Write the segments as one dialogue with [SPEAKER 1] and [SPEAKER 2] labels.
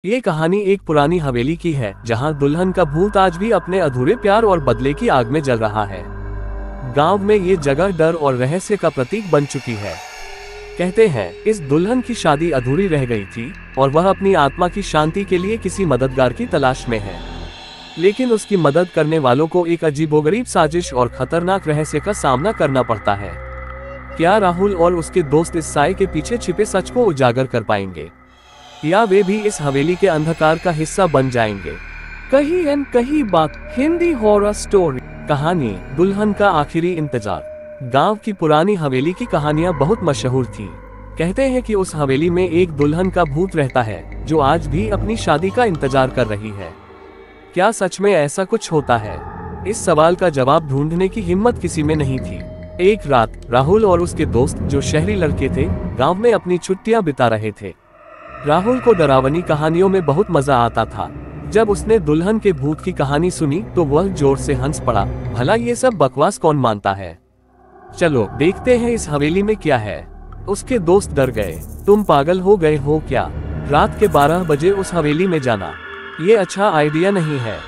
[SPEAKER 1] ये कहानी एक पुरानी हवेली की है जहां दुल्हन का भूत आज भी अपने अधूरे प्यार और बदले की आग में जल रहा है। गांव में ये जगह डर और रहस्य का प्रतीक बन चुकी है। कहते हैं इस दुल्हन की शादी अधूरी रह गई थी और वह अपनी आत्मा की शांति के लिए किसी मददगार की तलाश में है। लेकिन उसकी मदद करने वालों को एक अजीबोगरीब साजिश और खतरनाक रहस्य का सामना करना पड़ता है। क्या राहुल और उसके दोस्त इस साए के पीछे छिपे सच को उजागर कर पाएंगे, या वे भी इस हवेली के अंधकार का हिस्सा बन जाएंगे? कहीं न कहीं बात हिंदी हॉरर स्टोरी। कहानी दुल्हन का आखिरी इंतजार। गांव की पुरानी हवेली की कहानियां बहुत मशहूर थी। कहते हैं कि उस हवेली में एक दुल्हन का भूत रहता है जो आज भी अपनी शादी का इंतजार कर रही है। क्या सच में ऐसा कुछ होता है? इस सवाल का जवाब ढूंढने की हिम्मत किसी में नहीं थी। एक रात राहुल और उसके दोस्त, जो शहरी लड़के थे, गांव में अपनी छुट्टियां बिता रहे थे। राहुल को डरावनी कहानियों में बहुत मजा आता था। जब उसने दुल्हन के भूत की कहानी सुनी तो वह जोर से हंस पड़ा। भला ये सब बकवास कौन मानता है? चलो देखते हैं इस हवेली में क्या है। उसके दोस्त डर गए। तुम पागल हो गए हो क्या? रात के 12 बजे उस हवेली में जाना, ये अच्छा आइडिया नहीं है।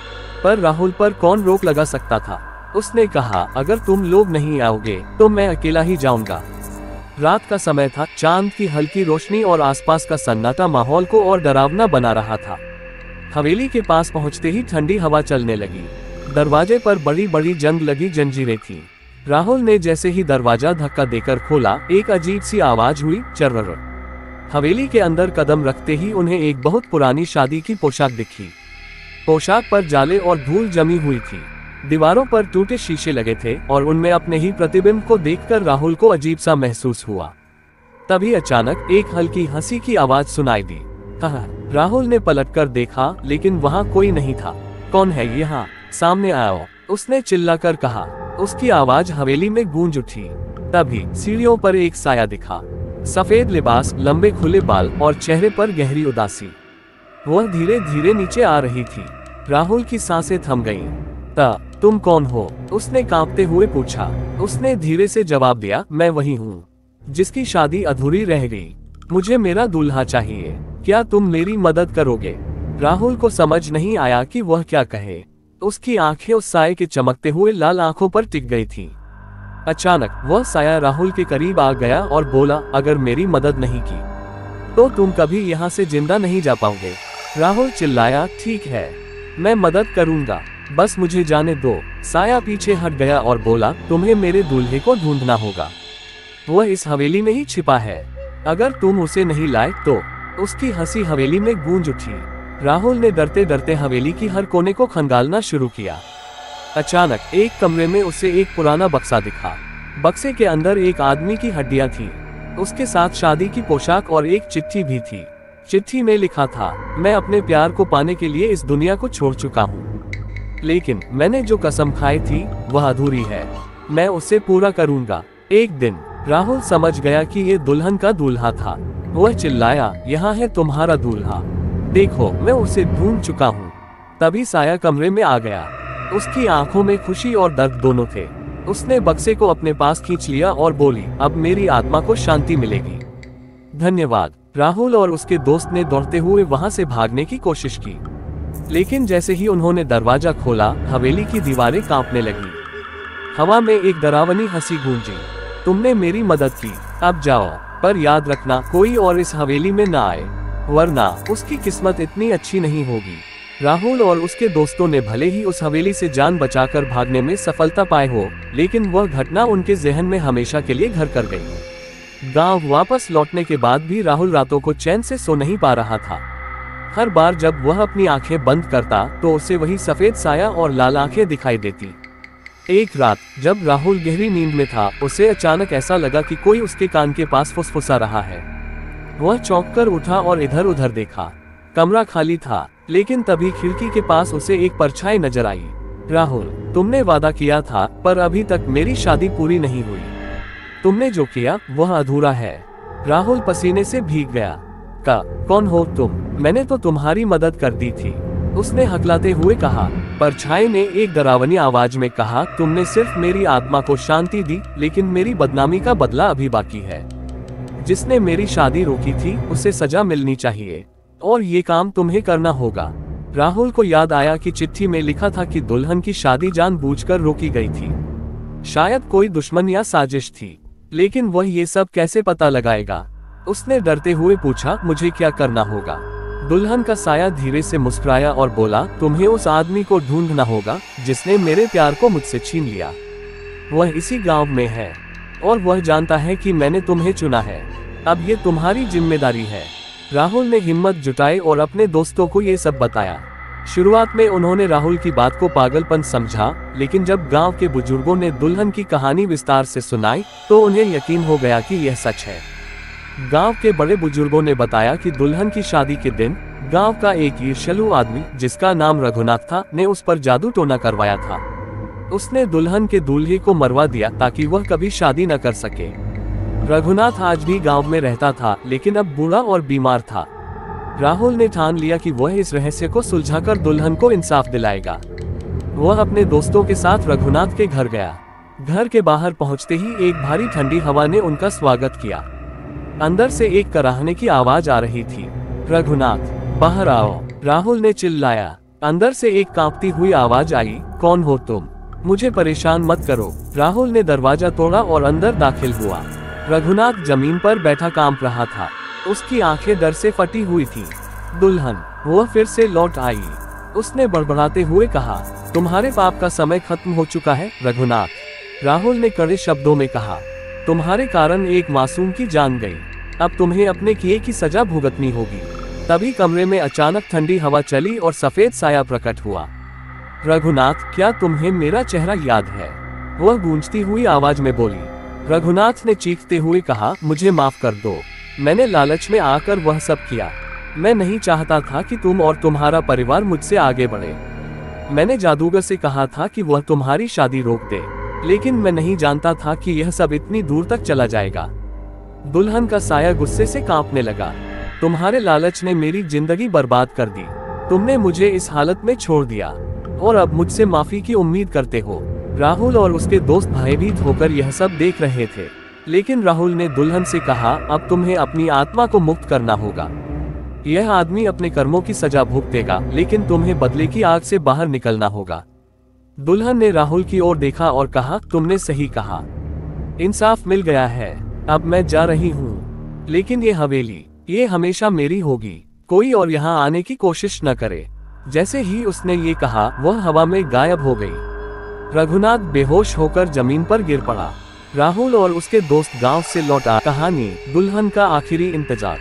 [SPEAKER 1] पर राहुल पर कौन रोक लगा सकता था? उसने कहा, अगर तुम लोग नहीं आओगे तो मैं अकेला ही जाऊंगा। रात का समय था। चांद की हल्की रोशनी और आसपास का सन्नाटा माहौल को और डरावना बना रहा था। हवेली के पास पहुंचते ही ठंडी हवा चलने लगी। दरवाजे पर बड़ी बड़ी जंग लगी जंजीरें थीं। राहुल ने जैसे ही दरवाजा धक्का देकर खोला, एक अजीब सी आवाज हुई, चर्र। हवेली के अंदर कदम रखते ही उन्हें एक बहुत पुरानी शादी की पोशाक दिखी। पोशाक पर जाले और धूल जमी हुई थी। दीवारों पर टूटे शीशे लगे थे और उनमें अपने ही प्रतिबिंब को देखकर राहुल को अजीब सा महसूस हुआ। तभी अचानक एक हल्की हंसी की आवाज सुनाई दी। राहुल ने पलटकर देखा, लेकिन वहां कोई नहीं था। कौन है यहाँ? सामने आओ, उसने चिल्लाकर कहा। उसकी आवाज हवेली में गूंज उठी। तभी सीढ़ियों पर एक साया दिखा। सफेद लिबास, लंबे खुले बाल और चेहरे पर गहरी उदासी। वह धीरे धीरे नीचे आ रही थी। राहुल की सांसें थम गईं। तुम कौन हो? उसने कांपते हुए पूछा। उसने धीरे से जवाब दिया, मैं वही हूँ जिसकी शादी अधूरी रह गई। मुझे मेरा दूल्हा चाहिए। क्या तुम मेरी मदद करोगे? राहुल को समझ नहीं आया कि वह क्या कहे। उसकी आंखें उस साये के चमकते हुए लाल आंखों पर टिक गई थीं। अचानक वह साया राहुल के करीब आ गया और बोला, अगर मेरी मदद नहीं की तो तुम कभी यहाँ से जिंदा नहीं जा पाओगे। राहुल चिल्लाया, ठीक है, मैं मदद करूंगा, बस मुझे जाने दो। साया पीछे हट गया और बोला, तुम्हें मेरे दूल्हे को ढूंढना होगा। वह इस हवेली में ही छिपा है। अगर तुम उसे नहीं लाए तो। उसकी हंसी हवेली में गूंज उठी। राहुल ने डरते डरते हवेली की हर कोने को खंगालना शुरू किया। अचानक एक कमरे में उसे एक पुराना बक्सा दिखा। बक्से के अंदर एक आदमी की हड्डियां थीं। उसके साथ शादी की पोशाक और एक चिट्ठी भी थी। चिट्ठी में लिखा था, मैं अपने प्यार को पाने के लिए इस दुनिया को छोड़ चुका हूँ, लेकिन मैंने जो कसम खाई थी वह अधूरी है। मैं उसे पूरा करूंगा एक दिन। राहुल समझ गया कि ये दुल्हन का दूल्हा था। वह चिल्लाया, यहाँ है तुम्हारा दूल्हा, देखो मैं उसे ढूंढ चुका हूँ। तभी साया कमरे में आ गया। उसकी आंखों में खुशी और दर्द दोनों थे। उसने बक्से को अपने पास खींच लिया और बोली, अब मेरी आत्मा को शांति मिलेगी। धन्यवाद। राहुल और उसके दोस्त ने दौड़ते हुए वहां से भागने की कोशिश की, लेकिन जैसे ही उन्होंने दरवाजा खोला, हवेली की दीवारें कांपने लगी। हवा में एक डरावनी हंसी गूंजी, तुमने मेरी मदद की, अब जाओ, पर याद रखना कोई और इस हवेली में ना आए, वरना उसकी किस्मत इतनी अच्छी नहीं होगी। राहुल और उसके दोस्तों ने भले ही उस हवेली से जान बचाकर भागने में सफलता पाए हो, लेकिन वह घटना उनके जहन में हमेशा के लिए घर कर गई। गांव वापस लौटने के बाद भी राहुल रातों को चैन से सो नहीं पा रहा था। हर बार जब वह अपनी आंखें बंद करता तो उसे वही सफेद साया और लाल आंखें दिखाई देती। एक रात जब राहुल गहरी नींद में था, उसे अचानक ऐसा लगा कि कोई उसके कान के पास फुसफुसा रहा है। वह चौंककर उठा और इधर उधर देखा। कमरा खाली था, लेकिन तभी खिड़की के पास उसे एक परछाई नजर आई। राहुल, तुमने वादा किया था, पर अभी तक मेरी शादी पूरी नहीं हुई। तुमने जो किया वह अधूरा है। राहुल पसीने से भीग गया। कौन हो तुम? मैंने तो तुम्हारी मदद कर दी थी, उसने हकलाते हुए कहा। परछाई ने एक डरावनी आवाज में कहा, तुमने सिर्फ मेरी आत्मा को शांति दी, लेकिन मेरी बदनामी का बदला अभी बाकी है। जिसने मेरी शादी रोकी थी उसे सजा मिलनी चाहिए। और ये काम तुम्हें करना होगा। राहुल को याद आया कि चिट्ठी में लिखा था कि दुल्हन की शादी जानबूझकर रोकी गई थी। शायद कोई दुश्मन या साजिश थी, लेकिन वह ये सब कैसे पता लगाएगा? उसने डरते हुए पूछा, मुझे क्या करना होगा? दुल्हन का साया धीरे से मुस्कुराया और बोला, तुम्हें उस आदमी को ढूंढना होगा जिसने मेरे प्यार को मुझसे छीन लिया। वह इसी गांव में है और वह जानता है कि मैंने तुम्हें चुना है। अब ये तुम्हारी जिम्मेदारी है। राहुल ने हिम्मत जुटाई और अपने दोस्तों को ये सब बताया। शुरुआत में उन्होंने राहुल की बात को पागलपन समझा, लेकिन जब गांव के बुजुर्गों ने दुल्हन की कहानी विस्तार से सुनाई तो उन्हें यकीन हो गया कि यह सच है। गांव के बड़े बुजुर्गों ने बताया कि दुल्हन की शादी के दिन गांव का एक ईर्ष्यालु आदमी, जिसका नाम रघुनाथ था, ने उस पर जादू टोना करवाया था। उसने दुल्हन के दूल्हे को मरवा दिया ताकि वह कभी शादी न कर सके। रघुनाथ आज भी गांव में रहता था, लेकिन अब बूढ़ा और बीमार था। राहुल ने ठान लिया कि वह इस रहस्य को सुलझाकर दुल्हन को इंसाफ दिलाएगा। वह अपने दोस्तों के साथ रघुनाथ के घर गया। घर के बाहर पहुंचते ही एक भारी ठंडी हवा ने उनका स्वागत किया। अंदर से एक कराहने की आवाज आ रही थी। रघुनाथ, बाहर आओ, राहुल ने चिल्लाया। अंदर से एक कांपती हुई आवाज आई, कौन हो तुम? मुझे परेशान मत करो। राहुल ने दरवाजा तोड़ा और अंदर दाखिल हुआ। रघुनाथ जमीन पर बैठा कांप रहा था। उसकी आंखें डर से फटी हुई थी। दुल्हन, वह फिर से लौट आई। उसने बड़बड़ाते हुए कहा, तुम्हारे पाप का समय खत्म हो चुका है रघुनाथ। राहुल ने कड़े शब्दों में कहा, तुम्हारे कारण एक मासूम की जान गई। अब तुम्हें अपने किए की सजा भुगतनी होगी। तभी कमरे में अचानक ठंडी हवा चली और सफेद साया प्रकट हुआ। रघुनाथ, क्या तुम्हें मेरा चेहरा याद है? वह गूंजती हुई आवाज में बोली। रघुनाथ ने चीखते हुए कहा, मुझे माफ कर दो। मैंने लालच में आकर वह सब किया। मैं नहीं चाहता था कि तुम और तुम्हारा परिवार मुझसे आगे बढ़े। मैंने जादूगर से कहा था कि वह तुम्हारी शादी रोक दे, लेकिन मैं नहीं जानता था कि यह सब इतनी दूर तक चला जाएगा। दुल्हन का साया गुस्से से कांपने लगा। तुम्हारे लालच ने मेरी जिंदगी बर्बाद कर दी। तुमने मुझे इस हालत में छोड़ दिया और अब मुझसे माफी की उम्मीद करते हो। राहुल और उसके दोस्त भयभीत होकर यह सब देख रहे थे, लेकिन राहुल ने दुल्हन से कहा, अब तुम्हें अपनी आत्मा को मुक्त करना होगा। यह आदमी अपने कर्मों की सजा भुगतेगा, लेकिन तुम्हें बदले की आग से बाहर निकलना होगा। दुल्हन ने राहुल की ओर देखा और कहा, तुमने सही कहा, इंसाफ मिल गया है। अब मैं जा रही हूँ, लेकिन ये हवेली, ये हमेशा मेरी होगी। कोई और यहाँ आने की कोशिश न करे। जैसे ही उसने ये कहा, वह हवा में गायब हो गई। रघुनाथ बेहोश होकर जमीन पर गिर पड़ा। राहुल और उसके दोस्त गांव से लौटा। कहानी, दुल्हन का आखिरी इंतजार।